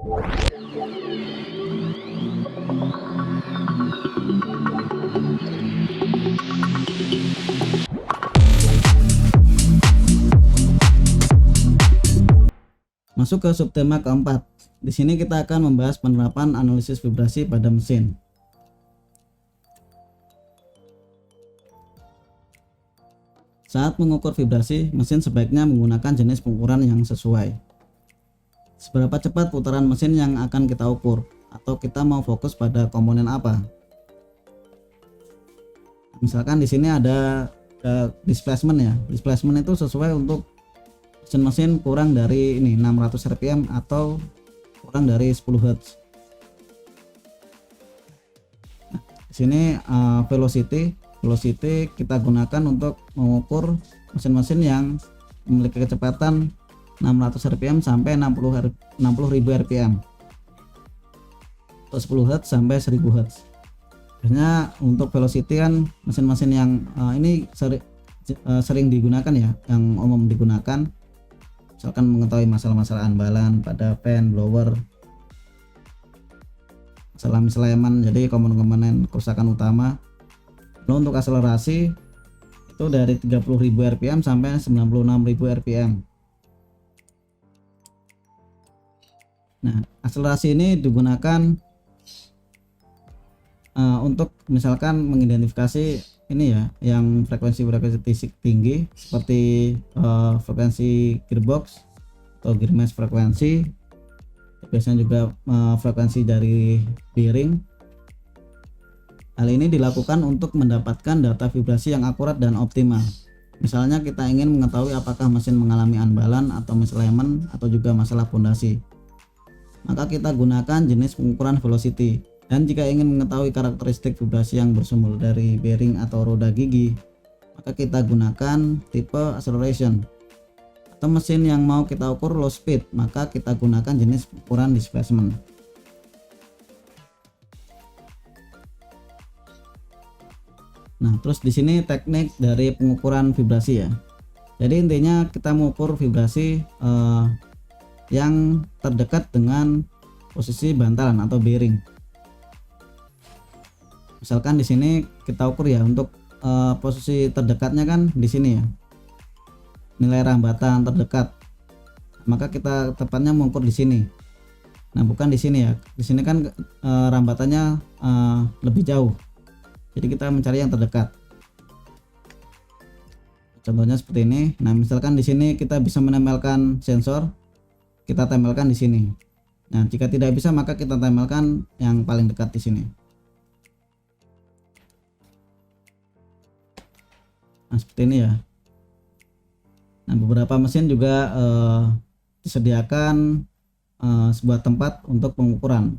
Masuk ke subtema keempat. Di sini kita akan membahas penerapan analisis vibrasi pada mesin. Saat mengukur vibrasi, mesin sebaiknya menggunakan jenis pengukuran yang sesuai. Seberapa cepat putaran mesin yang akan kita ukur, atau kita mau fokus pada komponen apa? Misalkan di sini ada displacement ya. Displacement itu sesuai untuk mesin kurang dari 600 rpm atau kurang dari 10 Hz. Nah, di sini velocity kita gunakan untuk mengukur mesin-mesin yang memiliki kecepatan 600 rpm sampai 60.000 rpm atau 10 Hz sampai 1000 Hz. Biasanya untuk velocity kan mesin-mesin yang ini sering digunakan ya, yang umum digunakan. Misalkan mengetahui masalah-masalah anbalan pada fan, blower, masalah misalignment, jadi komponen-komponen kerusakan utama. Lalu untuk akselerasi itu dari 30.000 rpm sampai 96.000 rpm. Nah, akselerasi ini digunakan untuk misalkan mengidentifikasi ini ya, yang frekuensi tinggi seperti frekuensi gearbox atau gear mesh frekuensi, biasanya juga frekuensi dari bearing. Hal ini dilakukan untuk mendapatkan data vibrasi yang akurat dan optimal. Misalnya kita ingin mengetahui apakah mesin mengalami anbalan atau misalignment atau juga masalah pondasi, maka kita gunakan jenis pengukuran velocity. Dan jika ingin mengetahui karakteristik vibrasi yang bersumber dari bearing atau roda gigi, maka kita gunakan tipe acceleration. Atau mesin yang mau kita ukur low speed, maka kita gunakan jenis ukuran displacement. Nah, terus di sini teknik dari pengukuran vibrasi ya. Jadi intinya kita mengukur vibrasi yang terdekat dengan posisi bantalan atau bearing. Misalkan di sini kita ukur ya, untuk posisi terdekatnya kan di sini ya, nilai rambatan terdekat, maka kita tepatnya mengukur di sini. Nah, bukan di sini ya, di sini kan rambatannya lebih jauh, jadi kita mencari yang terdekat. Contohnya seperti ini. Nah, misalkan di sini kita bisa menempelkan sensor, kita tempelkan di sini. Nah, jika tidak bisa maka kita tempelkan yang paling dekat di sini. Nah, seperti ini ya. Nah, beberapa mesin juga disediakan sebuah tempat untuk pengukuran,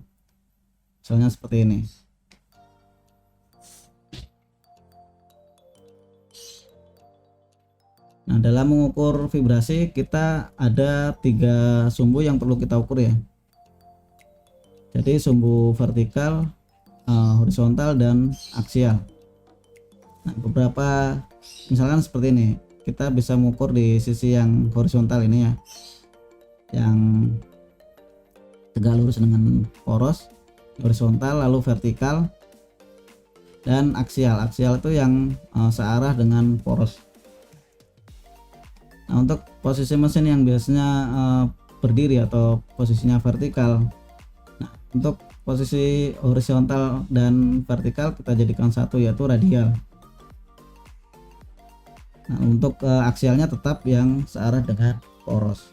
misalnya seperti ini. Nah, dalam mengukur vibrasi kita ada 3 sumbu yang perlu kita ukur ya. Jadi sumbu vertikal, horizontal, dan aksial. Nah, beberapa misalkan seperti ini, kita bisa mengukur di sisi yang horizontal ini ya, yang tegak lurus dengan poros, horizontal, lalu vertikal, dan aksial. Aksial itu yang searah dengan poros. Nah, untuk posisi mesin yang biasanya berdiri atau posisinya vertikal, nah untuk posisi horizontal dan vertikal kita jadikan satu, yaitu radial. Nah, untuk aksialnya tetap yang searah dengan poros.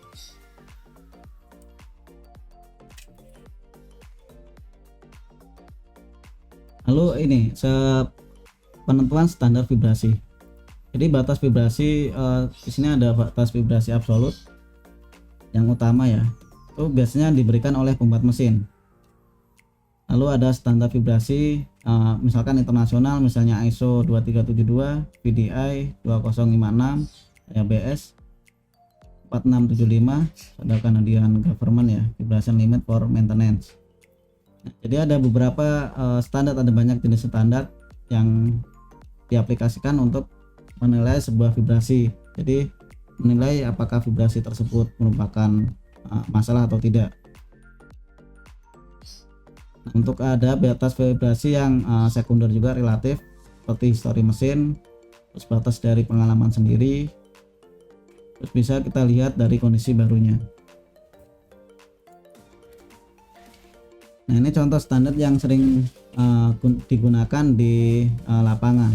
Lalu ini penentuan standar vibrasi. Jadi batas vibrasi di sini ada batas vibrasi absolut yang utama ya. Itu biasanya diberikan oleh pembuat mesin. Lalu ada standar vibrasi misalkan internasional, misalnya ISO 2372, VDI 2056, ABS 4675, ada Canadian Government ya, vibration limit for maintenance. Nah, jadi ada beberapa standar, ada banyak jenis standar yang diaplikasikan untuk menilai sebuah vibrasi. Jadi menilai apakah vibrasi tersebut merupakan masalah atau tidak. Untuk ada batas vibrasi yang sekunder juga relatif, seperti histori mesin, terus batas dari pengalaman sendiri, terus bisa kita lihat dari kondisi barunya. Nah, ini contoh standar yang sering digunakan di lapangan.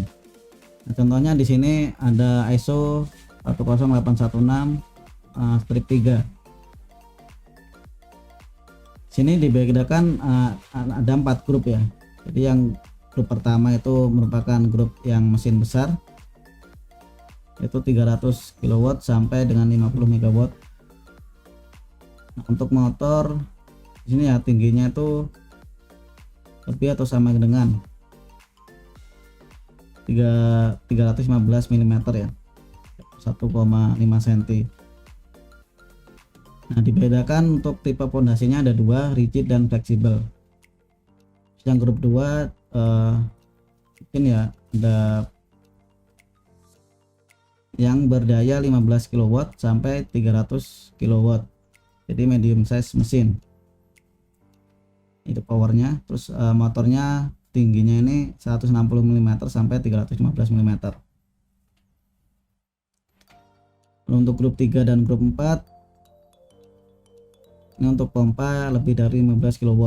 Nah, contohnya di sini ada ISO 10816 strip 3. Sini dibedakan ada 4 grup ya. Jadi yang grup pertama itu merupakan grup yang mesin besar, yaitu 300 kW sampai dengan 50 MW. Nah, untuk motor di sini ya tingginya itu lebih atau sama dengan 315 mm ya, 1,5 cm. Nah, dibedakan untuk tipe pondasinya ada 2, rigid dan fleksibel. Yang grup 2 mungkin ya ada yang berdaya 15 kW sampai 300 kW, jadi medium size mesin. Itu powernya. Terus motornya tingginya ini 160 mm sampai 315 mm. Untuk grup 3 dan grup 4 ini untuk pompa lebih dari 15 kW.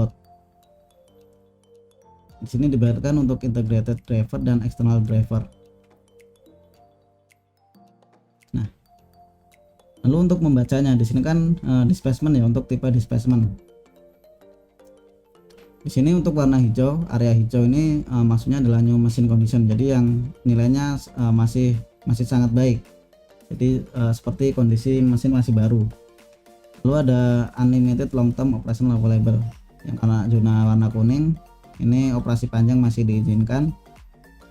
Di sini dibayarkan untuk integrated driver dan external driver. Nah, lalu untuk membacanya di sini kan displacement ya, untuk tipe displacement. Di sini untuk warna hijau, area hijau ini maksudnya adalah new machine condition, jadi yang nilainya masih sangat baik, jadi seperti kondisi mesin masih baru. Lalu ada unlimited long term operation available, yang karena zona warna kuning ini operasi panjang masih diizinkan.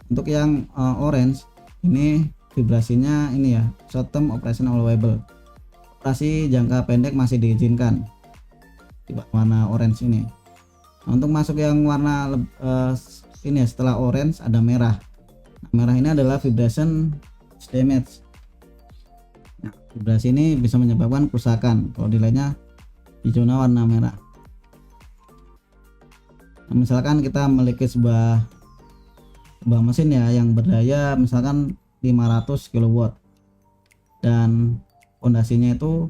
Untuk yang orange ini vibrasinya ini ya, short term operation available, operasi jangka pendek masih diizinkan di warna orange ini. Untuk masuk yang warna ini ya, setelah orange ada merah. Nah, merah ini adalah vibration damage. Nah, vibrasi ini bisa menyebabkan kerusakan kalau nilainya di zona warna merah. Nah, misalkan kita memiliki sebuah mesin ya yang berdaya misalkan 500 kW dan pondasinya itu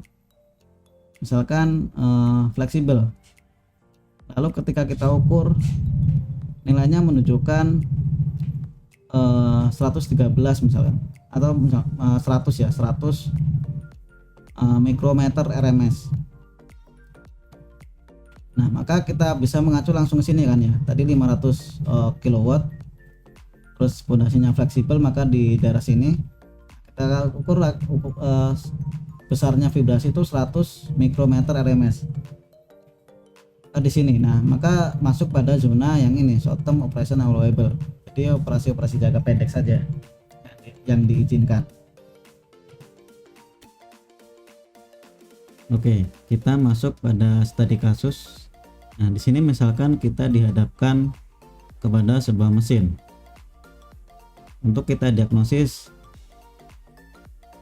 misalkan fleksibel. Lalu ketika kita ukur nilainya menunjukkan 113 misalkan, atau 100 ya, 100 mikrometer RMS. Nah, maka kita bisa mengacu langsung ke sini kan ya. Tadi 500 kW terus pondasinya fleksibel, maka di daerah sini kita ukur besarnya vibrasi itu 100 mikrometer RMS di sini. Nah, maka masuk pada zona yang ini, short term operation allowable, jadi operasi-operasi jangka pendek saja yang diizinkan. Oke, kita masuk pada studi kasus. Nah, di sini misalkan kita dihadapkan kepada sebuah mesin. Untuk kita diagnosis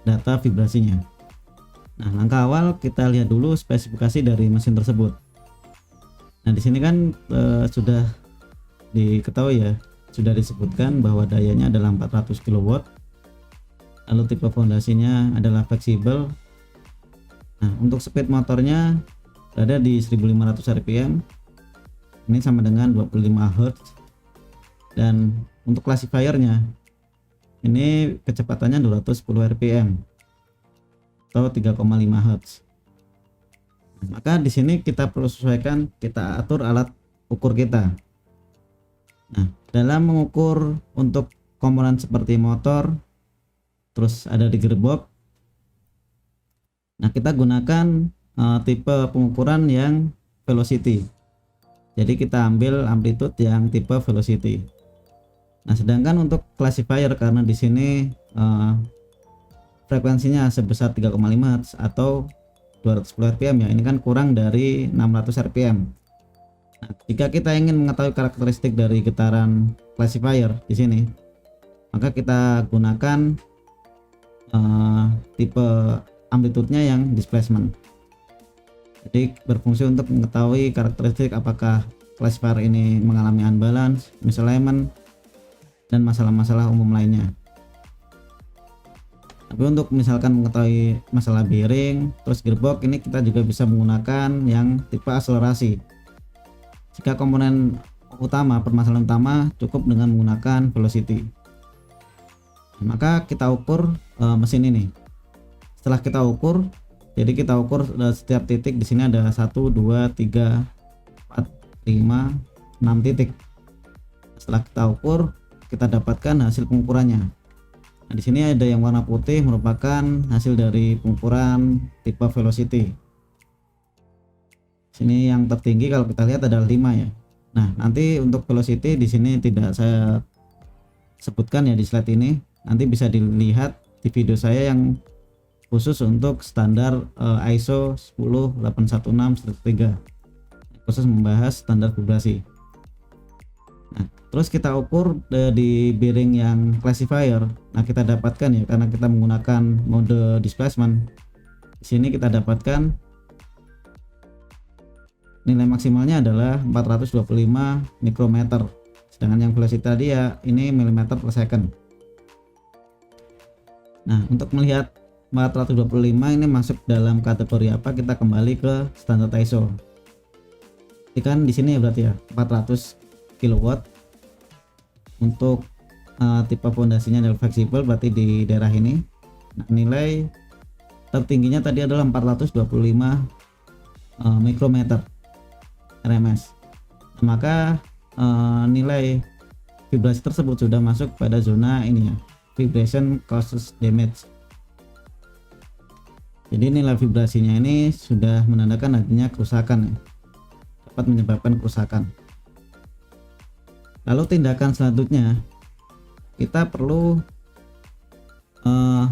data vibrasinya. Nah, langkah awal kita lihat dulu spesifikasi dari mesin tersebut. Nah, di sini kan sudah diketahui ya, sudah disebutkan bahwa dayanya adalah 400 kW. Lalu tipe fondasinya adalah fleksibel. Nah, untuk speed motornya berada di 1500 rpm. Ini sama dengan 25 Hz. Dan untuk classifiernya ini kecepatannya 210 rpm atau 3,5 Hz. Maka di sini kita perlu sesuaikan, kita atur alat ukur kita. Nah, dalam mengukur untuk komponen seperti motor, terus ada di gearbox. Nah, kita gunakan tipe pengukuran yang velocity. Jadi kita ambil amplitude yang tipe velocity. Nah, sedangkan untuk classifier karena di sini frekuensinya sebesar 3,5 Hz atau 210 rpm ya, ini kan kurang dari 600 rpm. Nah, jika kita ingin mengetahui karakteristik dari getaran classifier di sini, maka kita gunakan tipe amplitude-nya yang displacement. Jadi berfungsi untuk mengetahui karakteristik apakah classifier ini mengalami unbalance, misalignment, dan masalah-masalah umum lainnya. Tapi untuk misalkan mengetahui masalah bearing terus gearbox, ini kita juga bisa menggunakan yang tipe akselerasi. Jika komponen utama, permasalahan utama cukup dengan menggunakan velocity, maka kita ukur mesin ini. Setelah kita ukur, jadi kita ukur setiap titik di sini ada 1 2 3 4 5 6 titik. Setelah kita ukur, kita dapatkan hasil pengukurannya. Nah, di sini ada yang warna putih merupakan hasil dari pengukuran tipe velocity. Sini yang tertinggi kalau kita lihat adalah 5 ya. Nah, nanti untuk velocity di sini tidak saya sebutkan ya di slide ini. Nanti bisa dilihat di video saya yang khusus untuk standar ISO 10816-3, khusus membahas standar vibrasi. Nah, terus kita ukur di bearing yang classifier. Nah, kita dapatkan ya, karena kita menggunakan mode displacement. Di sini kita dapatkan nilai maksimalnya adalah 425 mikrometer. Sedangkan yang velocity tadi ya ini milimeter per second. Nah, untuk melihat 425 ini masuk dalam kategori apa, kita kembali ke standar ISO. Ini kan di sini ya berarti ya 400 kW. Untuk tipe fondasinya adalah fleksibel, berarti di daerah ini. Nah, nilai tertingginya tadi adalah 425 mikrometer RMS. Nah, maka nilai vibrasi tersebut sudah masuk pada zona ini ya, vibration causes damage. Jadi nilai vibrasinya ini sudah menandakan adanya kerusakan ya, dapat menyebabkan kerusakan. Lalu tindakan selanjutnya kita perlu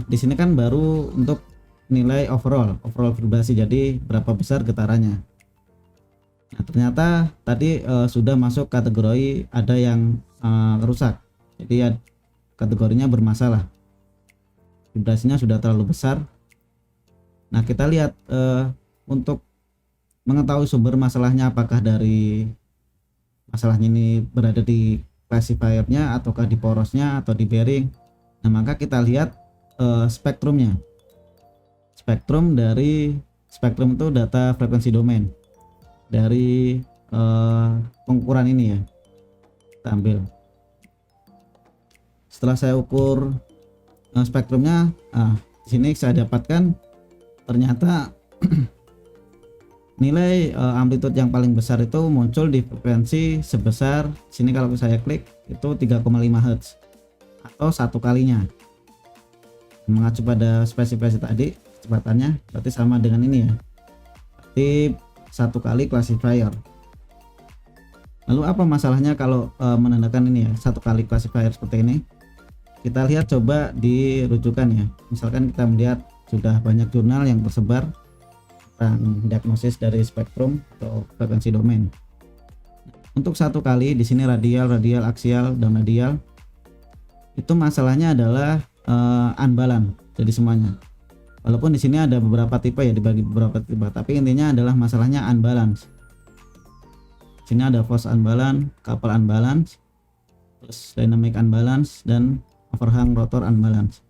di sini kan baru untuk nilai overall vibrasi, jadi berapa besar getarannya. Nah, ternyata tadi sudah masuk kategori ada yang rusak, jadi kategorinya bermasalah, vibrasinya sudah terlalu besar. Nah, kita lihat untuk mengetahui sumber masalahnya, apakah dari masalahnya ini berada di classifiernya ataukah di porosnya atau di bearing. Nah, maka kita lihat spektrumnya. Spektrum itu data frekuensi domain dari pengukuran ini ya, kita ambil. Setelah saya ukur spektrumnya, di sini saya dapatkan ternyata nilai amplitude yang paling besar itu muncul di frekuensi sebesar sini, kalau saya klik itu 3,5 Hz atau satu kalinya. Mengacu pada spesifikasi tadi kecepatannya berarti sama dengan ini ya, berarti satu kali classifier. Lalu apa masalahnya kalau menandakan ini ya, satu kali classifier seperti ini? Kita lihat coba di rujukan ya. Misalkan kita melihat sudah banyak jurnal yang tersebar tentang diagnosis dari spektrum atau frekuensi domain. Untuk satu kali di sini radial, aksial, dan radial, itu masalahnya adalah unbalance. Jadi semuanya. Walaupun di sini ada beberapa tipe ya, dibagi beberapa tipe, tapi intinya adalah masalahnya unbalance. Sini ada force unbalance, couple unbalance, terus dynamic unbalance, dan overhang rotor unbalance.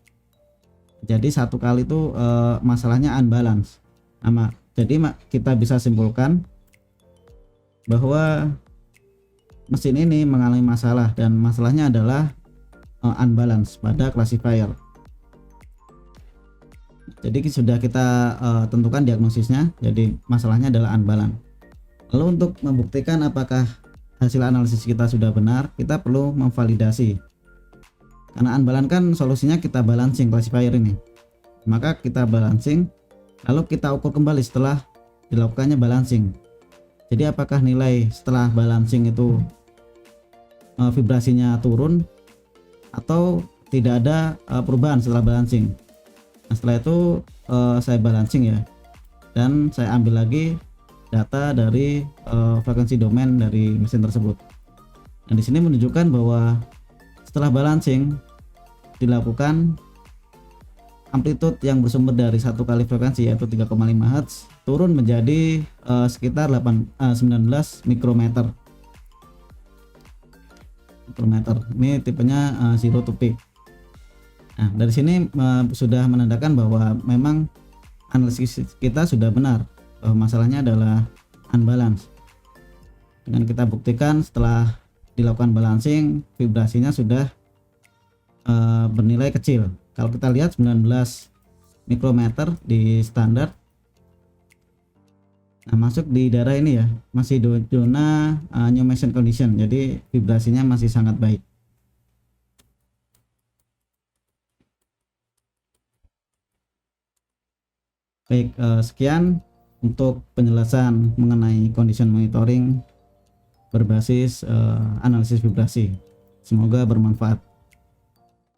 Jadi satu kali itu masalahnya unbalance. Jadi kita bisa simpulkan bahwa mesin ini mengalami masalah, dan masalahnya adalah unbalance pada classifier. Jadi sudah kita tentukan diagnosisnya, jadi masalahnya adalah unbalance. Lalu untuk membuktikan apakah hasil analisis kita sudah benar, kita perlu memvalidasi. Karena unbalance kan solusinya kita balancing classifier ini. Maka kita balancing, lalu kita ukur kembali setelah dilakukannya balancing. Jadi apakah nilai setelah balancing itu vibrasinya turun atau tidak ada perubahan setelah balancing. Nah, setelah itu saya balancing ya, dan saya ambil lagi data dari frekuensi domain dari mesin tersebut. Nah, di sini menunjukkan bahwa setelah balancing dilakukan, amplitude yang bersumber dari satu kali frekuensi yaitu 3,5 Hz turun menjadi sekitar 19 mikrometer. mikrometer. Ini tipenya zero to peak. Nah, dari sini sudah menandakan bahwa memang analisis kita sudah benar, bahwa masalahnya adalah unbalance. Dengan kita buktikan setelah dilakukan balancing, vibrasinya sudah bernilai kecil. Kalau kita lihat 19 mikrometer di standar. Nah, masuk di daerah ini ya, masih zona new meson condition, jadi vibrasinya masih sangat baik. Baik, sekian untuk penjelasan mengenai condition monitoring berbasis analisis vibrasi. Semoga bermanfaat.